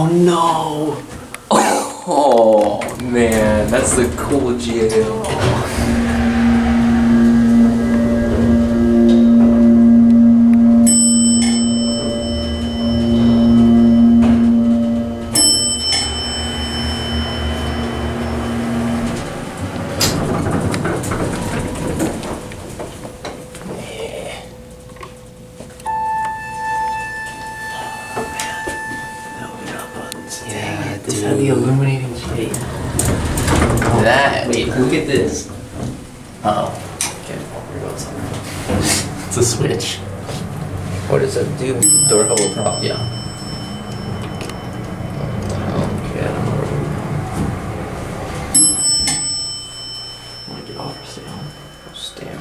no! Oh man, that's the cool GAO. This had the illuminating shade. That. Wait, look at this. Uh-oh. Okay, here goes something. It's a switch. What does it do? Door hole prop? Yeah. Okay, I don't know where we go. Might get off or stay on. Stay on.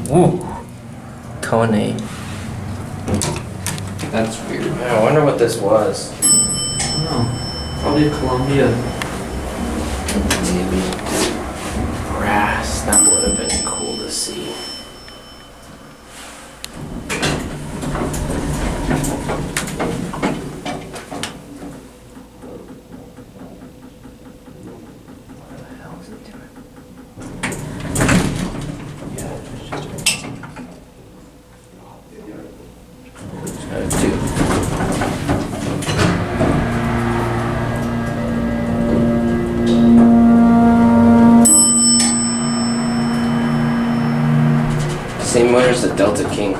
Ooh. Kone. That's weird. I wonder what this was. I don't know. Probably Columbia. Maybe. Brass. That would have been cool to see. What the hell is it doing? Two. Same winner as the Delta King.